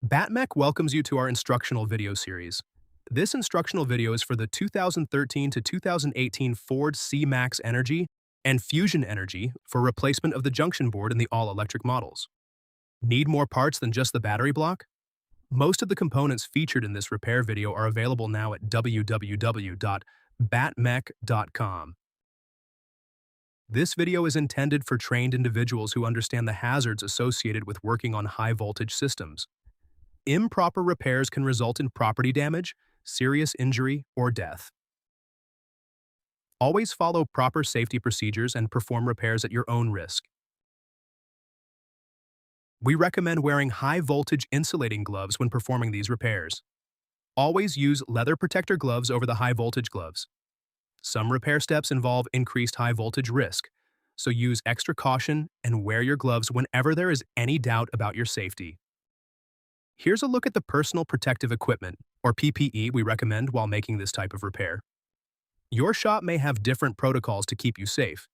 BattMech welcomes you to our instructional video series. This instructional video is for the 2013 to 2018 Ford C-Max Energi and Fusion Energi for replacement of the junction board in the all-electric models. Need more parts than just the battery block? Most of the components featured in this repair video are available now at www.battmech.com. This video is intended for trained individuals who understand the hazards associated with working on high-voltage systems. Improper repairs can result in property damage, serious injury, or death. Always follow proper safety procedures and perform repairs at your own risk. We recommend wearing high-voltage insulating gloves when performing these repairs. Always use leather protector gloves over the high-voltage gloves. Some repair steps involve increased high-voltage risk, so use extra caution and wear your gloves whenever there is any doubt about your safety. Here's a look at the personal protective equipment, or PPE, we recommend while making this type of repair. Your shop may have different protocols to keep you safe.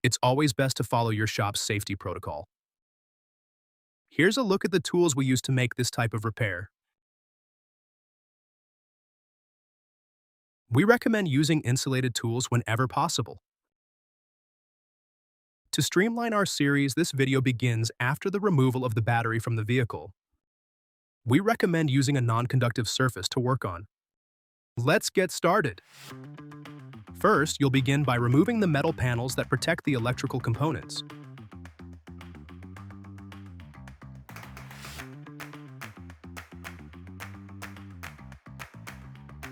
It's always best to follow your shop's safety protocol. Here's a look at the tools we use to make this type of repair. We recommend using insulated tools whenever possible. To streamline our series, this video begins after the removal of the battery from the vehicle. We recommend using a non-conductive surface to work on. Let's get started. First, you'll begin by removing the metal panels that protect the electrical components.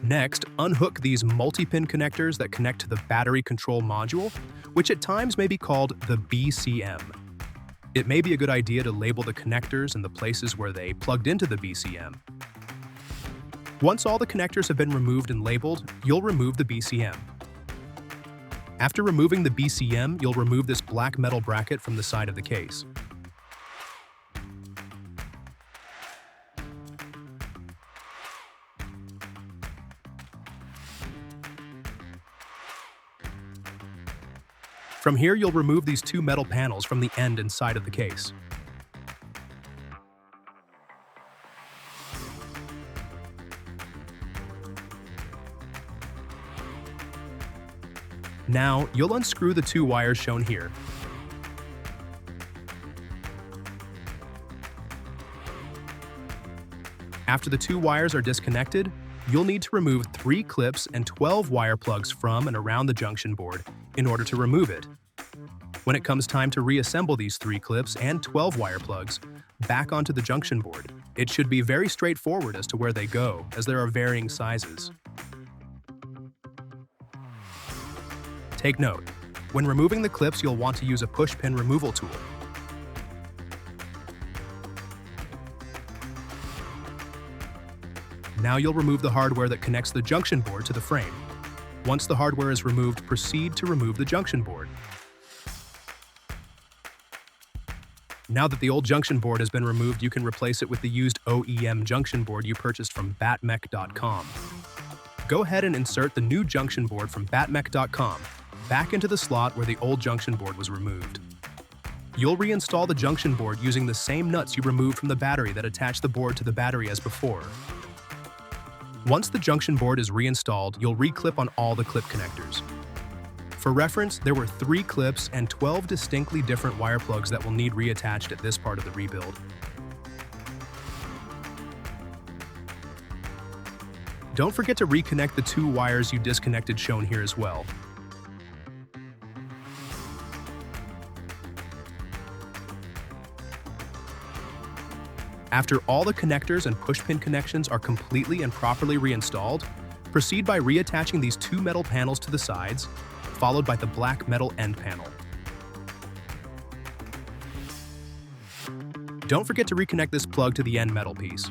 Next, unhook these multi-pin connectors that connect to the battery control module, which at times may be called the BCM. It may be a good idea to label the connectors and the places where they plugged into the BCM. Once all the connectors have been removed and labeled, you'll remove the BCM. After removing the BCM, you'll remove this black metal bracket from the side of the case. From here, you'll remove these two metal panels from the end and side of the case. Now, you'll unscrew the two wires shown here. After the two wires are disconnected, you'll need to remove 3 clips and 12 wire plugs from and around the junction board in order to remove it. When it comes time to reassemble these 3 clips and 12 wire plugs back onto the junction board, it should be very straightforward as to where they go, as there are varying sizes. Take note, when removing the clips, you'll want to use a push-pin removal tool. Now you'll remove the hardware that connects the junction board to the frame. Once the hardware is removed, proceed to remove the junction board. Now that the old junction board has been removed, you can replace it with the used OEM junction board you purchased from battmech.com. Go ahead and insert the new junction board from battmech.com back into the slot where the old junction board was removed. You'll reinstall the junction board using the same nuts you removed from the battery that attach the board to the battery as before. Once the junction board is reinstalled, you'll reclip on all the clip connectors. For reference, there were 3 clips and 12 distinctly different wire plugs that will need reattached at this part of the rebuild. Don't forget to reconnect the 2 wires you disconnected shown here as well. After all the connectors and pushpin connections are completely and properly reinstalled, proceed by reattaching these 2 metal panels to the sides, followed by the black metal end panel. Don't forget to reconnect this plug to the end metal piece.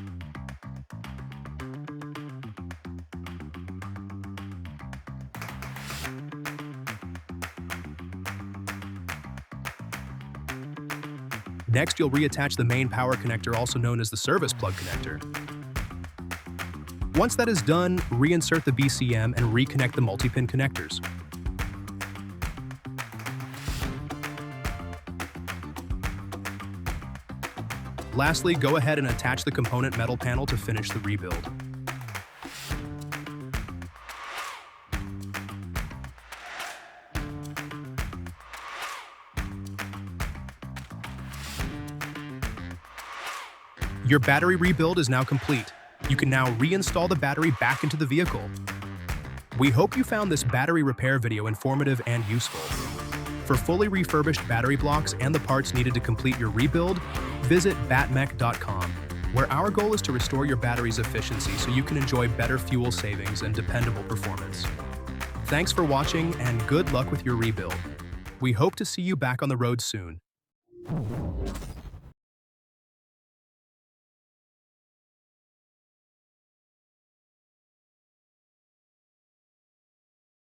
Next, you'll reattach the main power connector, also known as the service plug connector. Once that is done, reinsert the BCM and reconnect the multi-pin connectors. Lastly, go ahead and attach the component metal panel to finish the rebuild. Your battery rebuild is now complete. You can now reinstall the battery back into the vehicle. We hope you found this battery repair video informative and useful. For fully refurbished battery blocks and the parts needed to complete your rebuild, visit BattMech.com, where our goal is to restore your battery's efficiency so you can enjoy better fuel savings and dependable performance. Thanks for watching and good luck with your rebuild. We hope to see you back on the road soon.